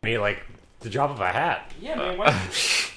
me like the drop of a hat. Yeah, man. What?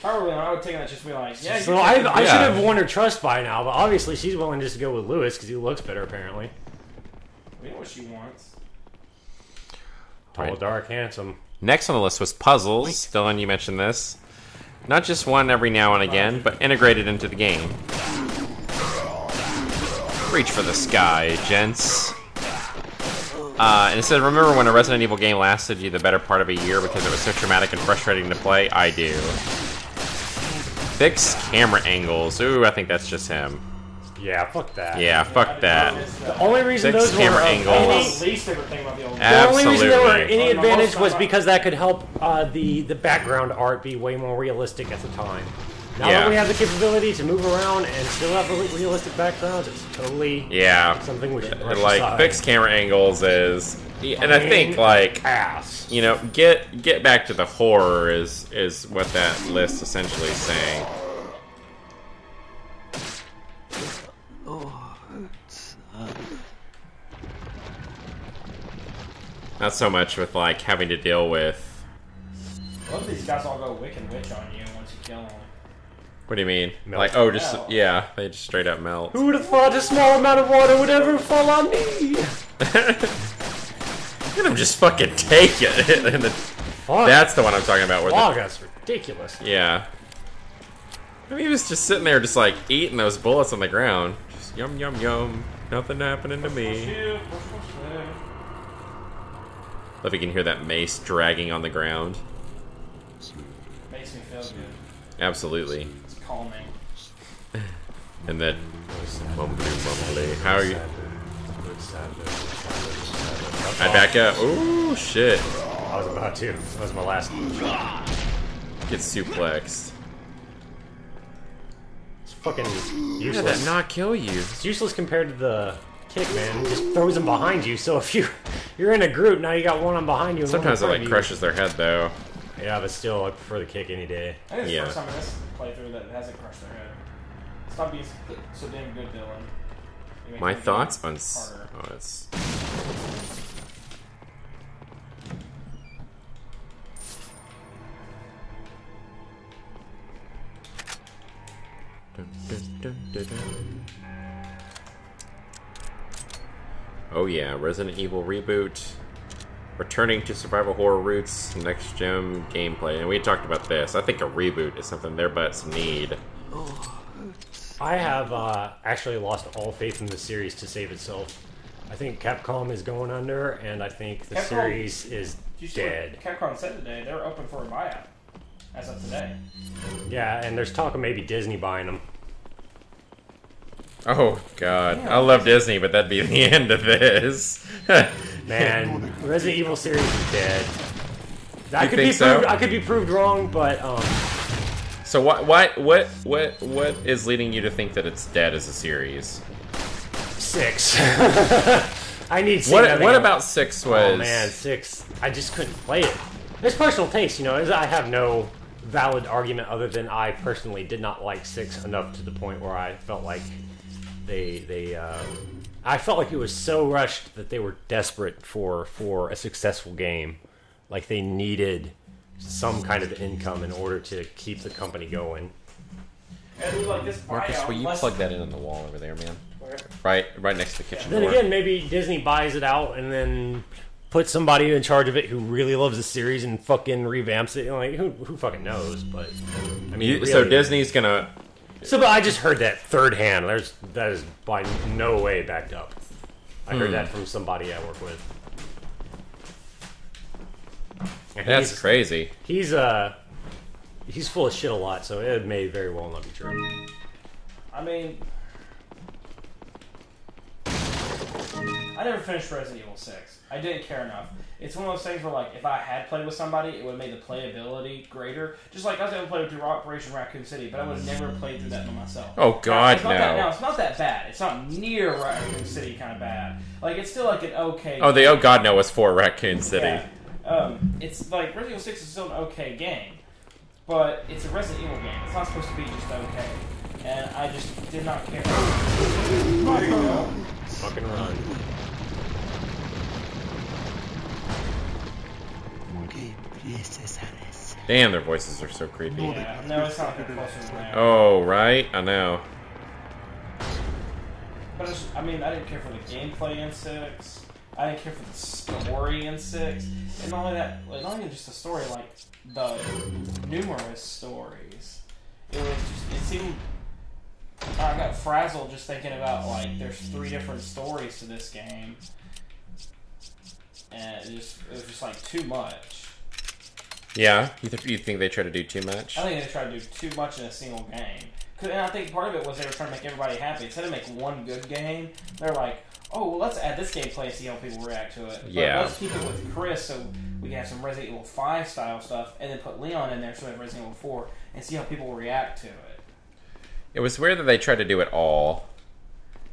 Probably, I would take that just be like, yeah. So I should have won her trust by now, but obviously she's willing just to go with Lewis because he looks better apparently. We know what she wants. Tall, dark, handsome. Next on the list was puzzles. Dylan, you mentioned this. Not just one every now and again, but integrated into the game. Reach for the sky, gents. And it said, remember when a Resident Evil game lasted you the better part of a year because it was so traumatic and frustrating to play? I do. Fix camera angles. Ooh, I think that's just him. Yeah, fuck that. Yeah, fuck that. The only reason Fix those camera were angles. Least favorite thing about the old The only reason there were Absolutely. any advantage was because that could help the background art be way more realistic at the time. Now that we have the capability to move around and still have realistic backgrounds, it's totally something we should brush like aside. fixed camera angles is, and I think like ass. You know, get back to the horror is what that list essentially is saying. Not so much with like having to deal with. Both of these guys all go Wicked Witch on you once you kill them. What do you mean? Melt. Like, oh, just they just straight up melt. Who would have thought a small amount of water would ever fall on me? Let him just fucking take it. And that's the one I'm talking about. Fog, that's ridiculous. Yeah. I mean, he was just sitting there, just like eating those bullets on the ground. Just yum yum yum. Nothing happening to me. Love if you can hear that mace dragging on the ground. Makes me feel good. Absolutely. It's calming. And then mumbly. How are you? I back up. Ooh, shit. I was about to. That was my last. Get suplexed. It's fucking How useless. did that not kill you? It's useless compared to the kick, man. It just throws them behind you. So if you're in a group, now you got one on behind you. And Sometimes it one in like front of crushes their head though. you. Yeah, but still, I prefer the kick any day. I think it's Yeah. the first time in this playthrough that it hasn't crushed their head. Stop being so damn good, Dylan. You make My the thoughts game on harder. oh, it's oh yeah, Resident Evil reboot, returning to survival horror roots, next gen gameplay, and we talked about this. I think a reboot is something their butts need. I have actually lost all faith in the series to save itself. I think Capcom is going under, and I think the series is dead. Capcom said today they're open for a buyout as of today. Yeah, and there's talk of maybe Disney buying them. Oh god, I love Disney, but that'd be the end of this. Man, Resident Evil series is dead. I could be proved wrong, but So what is leading you to think that it's dead as a series? 6. I need 6. What about 6 was? Oh man, 6. I just couldn't play it. It's personal taste, you know. I have no valid argument other than I personally did not like 6 enough to the point where I felt like I felt like it was so rushed that they were desperate for a successful game. Like they needed some kind of income in order to keep the company going. And like this Marcus, buyout, will you plug that in on the wall over there, man? Right next to the kitchen Then door. again, maybe Disney buys it out and then puts somebody in charge of it who really loves the series and fucking revamps it. Like who fucking knows? But I mean, So really, Disney's gonna. So, but I just heard that third hand. That is by no way backed up. I heard that from somebody I work with. And That's crazy. He's full of shit a lot, so it may very well not be true. I mean, I never finished Resident Evil 6. I didn't care enough. It's one of those things where, like, if I had played with somebody, it would have made the playability greater. Just like I was able to play through Operation Raccoon City, but I would have never played through that by myself. Oh God, it's not no! That, it's not that bad. It's not near Raccoon City kind of bad. Like, it's still like an okay. Oh, the oh God, no was for Raccoon City. Yeah. It's like Resident Evil 6 is still an okay game, but it's a Resident Evil game. It's not supposed to be just okay, and I just did not care. Fucking run. Damn, their voices are so creepy. Yeah, no, it's not like a closer than Oh, right? I know. But I mean, I didn't care for the gameplay in 6. I didn't care for the story in 6. And not only that, like, not even just the story, like, the numerous stories. It seemed... I got frazzled just thinking about, like, there's 3 different stories to this game. And it was just, like, too much. Yeah? You think they try to do too much? I think they try to do too much in a single game. And I think part of it was they were trying to make everybody happy. Instead of make one good game, they're like, oh, well, let's add this gameplay and see how people react to it. But let's keep it with Chris so we can have some Resident Evil 5 style stuff, and then put Leon in there so we have Resident Evil 4 and see how people react to it. It was weird that they tried to do it all.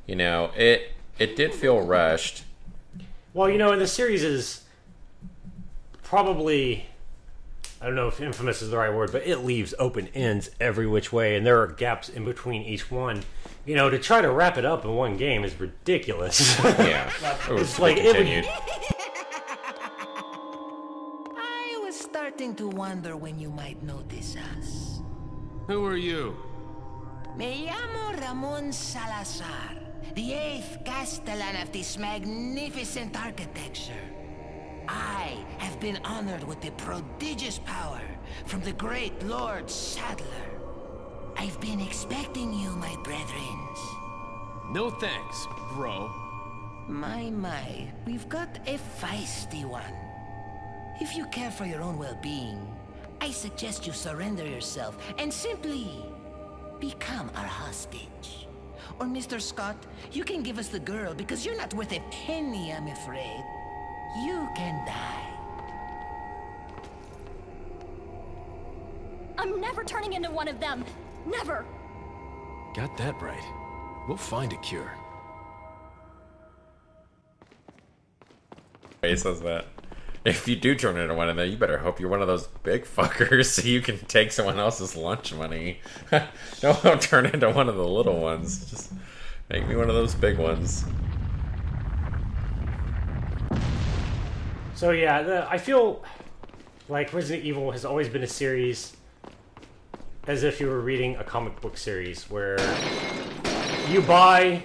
You know, it did feel rushed. Well, you know, and the series is probably... I don't know if infamous is the right word, but it leaves open ends every which way, and there are gaps in between each one. You know, to try to wrap it up in one game is ridiculous. Yeah. It's like continued. I was starting to wonder when you might notice us. Who are you? Me llamo Ramon Salazar, the 8th Castellan of this magnificent architecture. I have been honored with the prodigious power from the great Lord Sadler. I've been expecting you, my brethrens. No thanks, bro. My, we've got a feisty one. If you care for your own well-being, I suggest you surrender yourself and simply become our hostage. Or Mr. Scott, you can give us the girl because you're not worth a penny, I'm afraid. You can die. I'm never turning into one of them. Never. Got that right. We'll find a cure. He says that. If you do turn into one of them, you better hope you're one of those big fuckers so you can take someone else's lunch money. Don't turn into one of the little ones. Just make me one of those big ones. So yeah, I feel like Resident Evil has always been a series as if you were reading a comic book series where you buy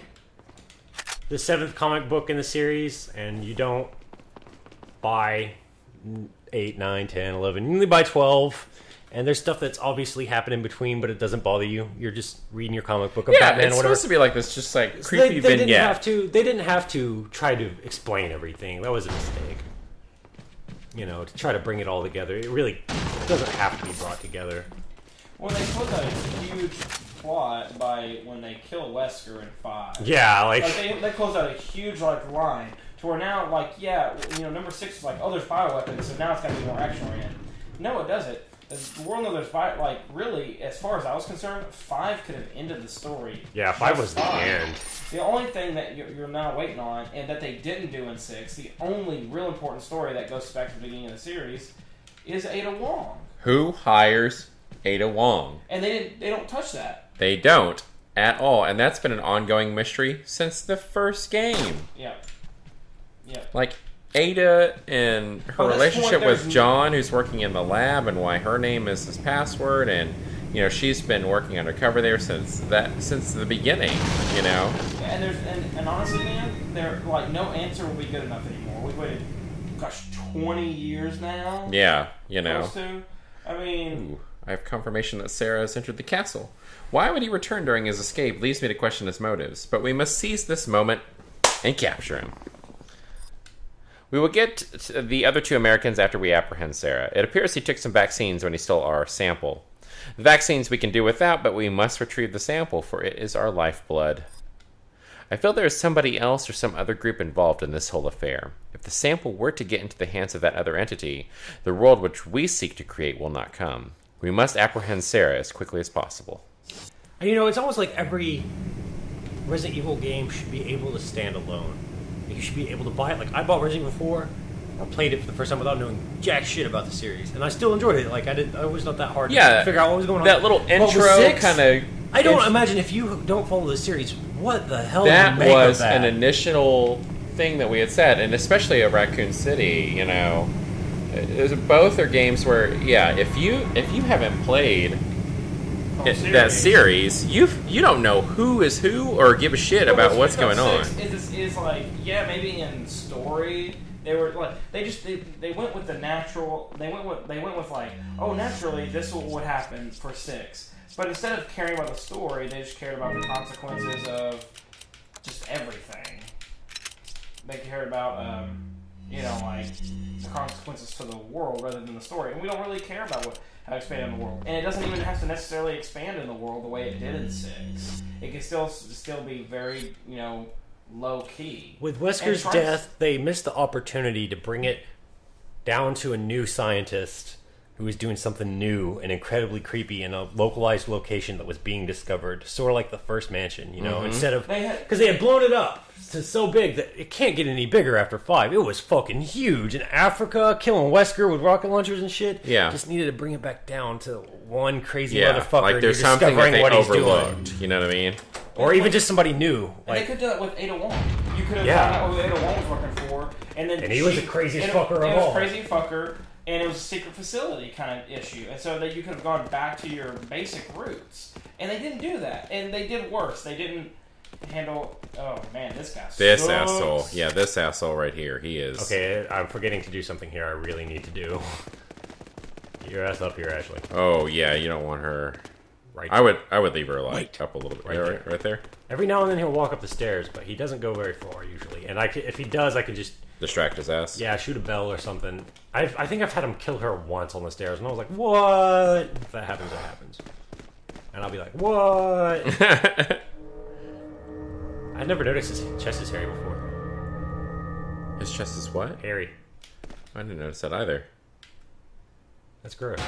the 7th comic book in the series and you don't buy 8, 9, 10, 11. You only buy 12. And there's stuff that's obviously happened in between, but it doesn't bother you. You're just reading your comic book of Batman it's or whatever. Supposed to be like this, just like creepy they vignette. They didn't have to try to explain everything. That was a mistake. You know, to try to bring it all together. It really doesn't have to be brought together. Well, they close out a huge plot by when they kill Wesker in 5. Yeah, like they close out a huge line to where now, like, yeah, you know, number 6 is like, oh, there's bioweapons, so now it's got to be more action-oriented. No, it doesn't. The world of there's like really, as far as I was concerned, 5 could have ended the story. Yeah, 5 was the end. The only thing that you're now waiting on, and that they didn't do in 6, the only real important story that goes back to the beginning of the series, is Ada Wong. Who hires Ada Wong? And they don't touch that. They don't at all, and that's been an ongoing mystery since the first game. Yeah. Yeah. Like Ada and her relationship with John, who's working in the lab, and why her name is his password, and you know she's been working undercover there since the beginning. You know. Yeah, and honestly, man, they're like no answer will be good enough anymore. We've waited, 20 years now. Yeah, you know. Close to. I mean. Ooh, I have confirmation that Sarah has entered the castle. Why would he return during his escape leaves me to question his motives, but we must seize this moment and capture him. We will get to the other 2 Americans after we apprehend Sarah. It appears he took some vaccines when he stole our sample. The vaccines we can do without, but we must retrieve the sample, for it is our lifeblood. I feel there is somebody else or some other group involved in this whole affair. If the sample were to get into the hands of that other entity, the world which we seek to create will not come. We must apprehend Sarah as quickly as possible. You know, it's almost like every Resident Evil game should be able to stand alone. You should be able to buy it. Like, I bought Resident Evil 4. I played it for the first time without knowing jack shit about the series. And I still enjoyed it. Like, it was not that hard to figure out what was going on. That little intro kind of... I don't imagine if you don't follow the series, what the hell that do you make was of that? an initial thing that we had said, and especially at Raccoon City, you know, both are games where, yeah, if you haven't played that series, you don't know who is who or give a shit about what's going on. Is like, yeah, maybe in story they were like they went with the natural. They went with like, oh, naturally this would happen for 6. But instead of caring about the story, they just cared about the consequences of just everything. They cared about like the consequences to the world rather than the story, and we don't really care about how to expand in the world. And it doesn't even have to necessarily expand in the world the way it did in 6. It can still be very low key. With Wesker's death, they missed the opportunity to bring it down to a new scientist who was doing something new and incredibly creepy in a localized location that was being discovered, sort of like the first mansion, instead of... Because they had blown it up to so big that it can't get any bigger after 5. It was fucking huge. In Africa, killing Wesker with rocket launchers and shit. Yeah. Just needed to bring it back down to one crazy motherfucker. Like there's something that they overlooked. You know what I mean? Or even just somebody new. Like, they could do that with Ada Wong. You could have found out what Ada Wong was working for, and he was the craziest fucker of all. He was a crazy fucker. And it was a secret facility kind of issue. And so that you could have gone back to your basic roots. And they didn't do that. And they did worse. They didn't handle... Oh, man, this guy sucks. Asshole. Yeah, this asshole right here. He is... Okay, I'm forgetting to do something here I really need to do. Get your ass up here, Ashley. Oh, yeah, you don't want her... Right. I would leave her, up a little bit. Right there? Every now and then he'll walk up the stairs, but he doesn't go very far, usually. And if he does, I can just... Distract his ass? Yeah, shoot a bell or something. I think I've had him kill her once on the stairs, and I was like, what? If that happens, that happens. And I'll be like, what? I never noticed his chest is hairy before. His chest is what? Hairy. I didn't notice that either. That's gross.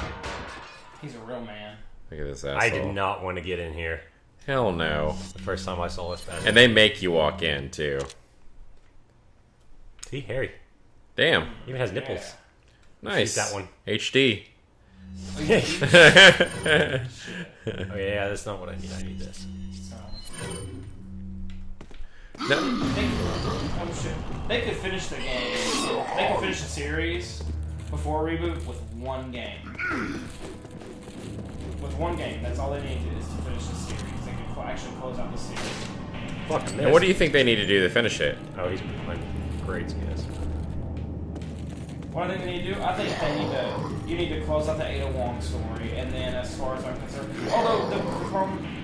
He's a real man. Look at this asshole. I did not want to get in here. Hell no. The first time I saw this bad. And they make you walk in, too. See, hairy. Damn. He even has nipples. Yeah. Nice. That one. HD. Oh yeah, that's not what I need. I need this. They could finish the game. They could finish the series before reboot with one game. With one game, that's all they need to do is to finish the series. They can actually close out the series. Fuck. And what do you think they need to do to finish it? Oh, he's playing great skills. What I think they need to do? I think you need to close out the Ada Wong story, and then as far as I'm concerned, although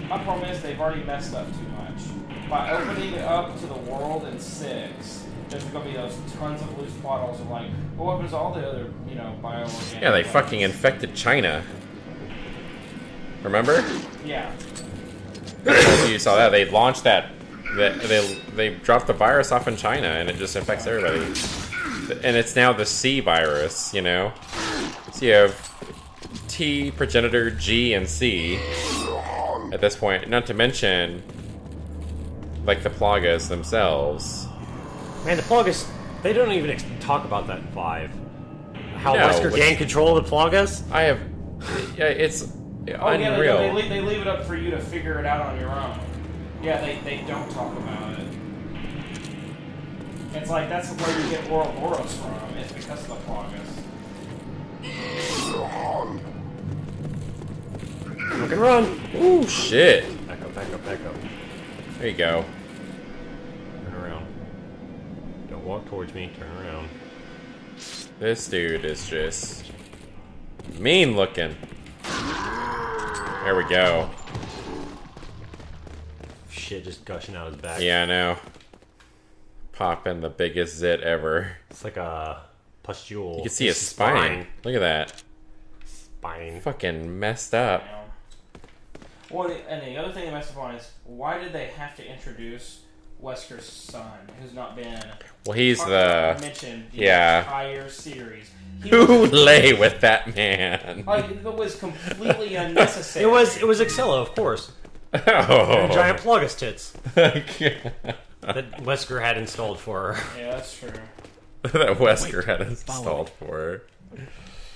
my problem is they've already messed up too much. By opening it up to the world in 6, there's going to be those tons of loose plot holes of like, what happens to all the other, bioorganic... Yeah, they fucking infected China. Remember? Yeah. You saw that. They launched that. They dropped the virus off in China, and it just infects everybody. And it's now the C virus, So you have T, progenitor, G, and C at this point. Not to mention, like, the Plagas themselves. Man, the Plagas, they don't even talk about that in 5. How Wesker gained control of the Plagas? It's unreal. Yeah, they leave it up for you to figure it out on your own. Yeah, they don't talk about it. It's like, that's where you get Ouroboros from. It's because of the Plagas. Look and run! Ooh, shit. Back up, back up, back up. There you go. Turn around. Don't walk towards me, turn around. This dude is just mean looking. There we go. Shit just gushing out his back. Yeah, I know. Popping the biggest zit ever. It's like a pustule. You can see his spine. Look at that. Spine. Fucking messed up. Well, and the other thing they messed up on is, why did they have to introduce Wesker's son, who's not been mentioned the entire series? Who lay with that man? Like, it was completely unnecessary. It was Excella, of course. Oh. And giant Plagas tits. That Wesker had installed for her. Yeah, that's true. That Wesker had installed for her.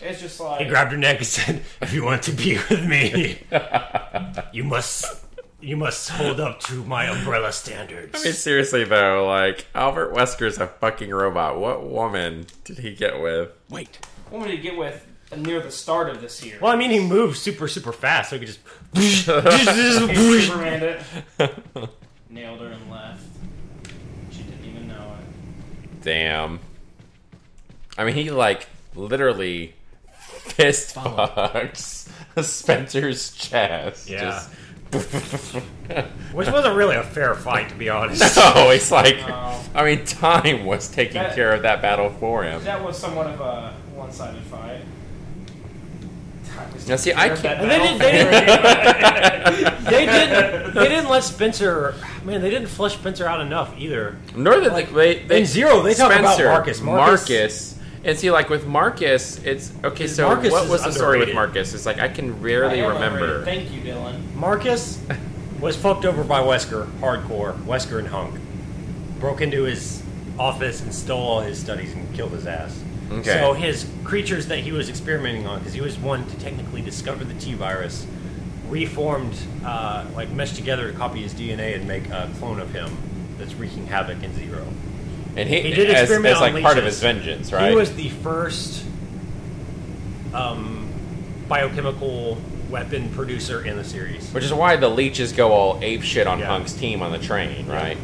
It's just like... He grabbed her neck and said, if you want to be with me, you must You must hold up to my umbrella standards. I mean, seriously though, like Albert Wesker's a fucking robot. What woman did he get with? Wait. What woman did he get with near the start of this year? Well, I mean, he moves super fast, so he could just Superman it. Nailed her and left. She didn't even know it. Damn. I mean, he like literally fist fucks Spencer's chest. Yeah. Just... Which wasn't really a fair fight, to be honest. No, it's like, No. I mean, time was taking care of that battle for him. That was somewhat of a one-sided fight. Now, see, I can't. They didn't let Spencer. Man, they didn't flesh Spencer out enough either. Nor did they in Zero, they talk about Marcus. And see, like with Marcus, it's okay. So Marcus what was is the story with underrated. Marcus? It's like I can rarely remember. Thank you, Dylan. Marcus was fucked over by Wesker, hardcore. Wesker and Hunk broke into his office and stole all his studies and killed his ass. Okay. So his creatures that he was experimenting on, because he was one to technically discover the T-virus, reformed, like meshed together to copy his DNA and make a clone of him that's wreaking havoc in Zero. And he did as experiment on like part of leeches. his vengeance, right? He was the first biochemical weapon producer in the series. Which is why the leeches go all ape shit on Yeah. Hunk's team on the train, right?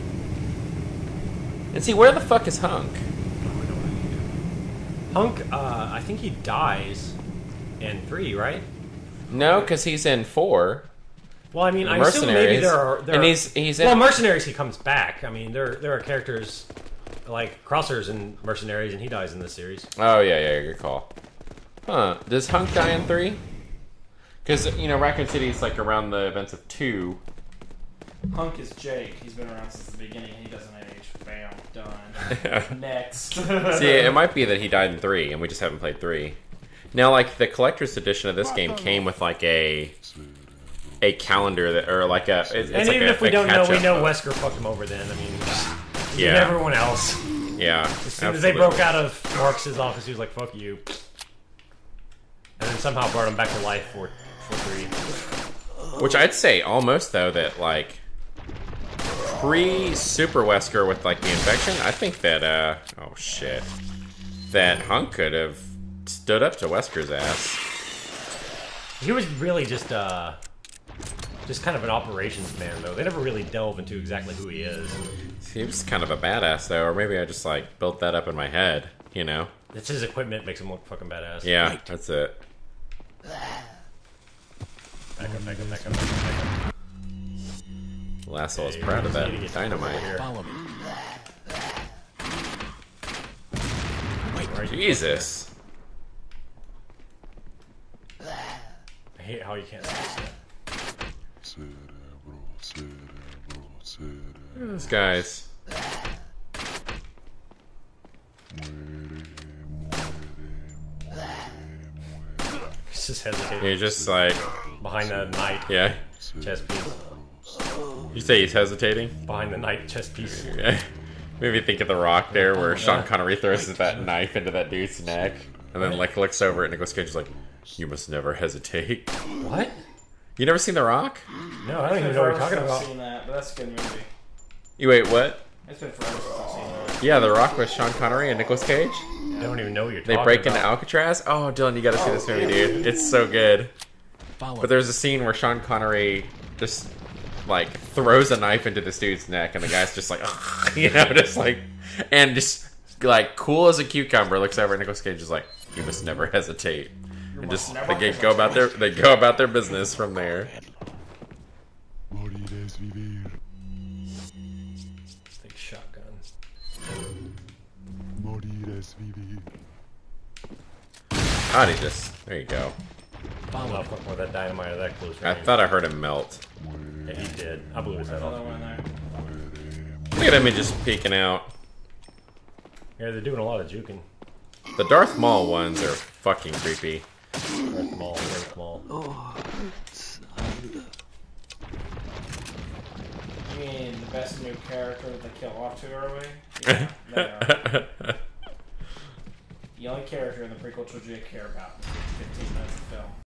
And see, where the fuck is Hunk? Hunk, I think he dies in 3, right? No, because he's in 4. Well, I mean, I assume maybe there are... and he's in... Well, Mercenaries, he comes back. I mean, there are characters like Crossers and Mercenaries, and he dies in this series. Oh, yeah, good call. Huh. Does Hunk die in 3? Because, you know, Raccoon City's like around the events of 2. Hunk is Jake. He's been around since the beginning. He doesn't age. Bam. Done. Next. See, it might be that he died in 3, and we just haven't played 3. Now, like, the collector's edition of this game came with, like, a calendar that, or like a... And like even if we don't know, we know catch-up. Wesker fucked him over then. I mean, Yeah. and everyone else. Yeah. As soon as they broke out of Marx's office, he was like, fuck you. And then somehow brought him back to life for 3. Which I'd say almost, though, that, like, pre-Super Wesker with, like, the infection, I think that, oh, shit. That Hunk could have stood up to Wesker's ass. He was really just kind of an operations man, though. They never really delve into exactly who he is. He was kind of a badass, though, or maybe I just, like, built that up in my head, you know? It's his equipment makes him look fucking badass. Yeah, that's it. Back up. Lasso is proud of that dynamite. Follow me. Jesus. I hate how you can't see this. Look at these guys. He's just hesitating. You're just like, Behind the knight yeah. chest piece. You say he's hesitating? Behind the knight chest piece. Yeah. Maybe think of The Rock there, where Sean Connery throws that knife into that dude's neck, and then like looks over at Nicolas Cage, is like, "You must never hesitate." What? You never seen The Rock? No, I don't even know what you're talking about. I've seen that, but that's a good movie. You wait, what? It's been forever since I've seen that. Yeah, The Rock with Sean Connery and Nicolas Cage. I don't even know what you're They talking break about. into Alcatraz. Oh, Dylan, you gotta see this movie, dude. It's so good. Follow But there's a scene where Sean Connery just like throws a knife into this dude's neck, and the guy's just like, "Ugh," you know, just like, and just like cool as a cucumber, looks over at Nicolas Cage, is like, "You must never hesitate," and just they go about their business from there. Big shotgun. How'd he just? There you go. I'm not fucking with that dynamite or that close I range. thought I heard him melt. Yeah, he did. I blew his head Another off. one there. Look at him just peeking out. Yeah, they're doing a lot of juking. The Darth Maul ones are fucking creepy. Very small, very small. You mean the best new character that they kill off too early? Yeah, they are. The only character in the prequel trilogy I care about. 15 minutes of film.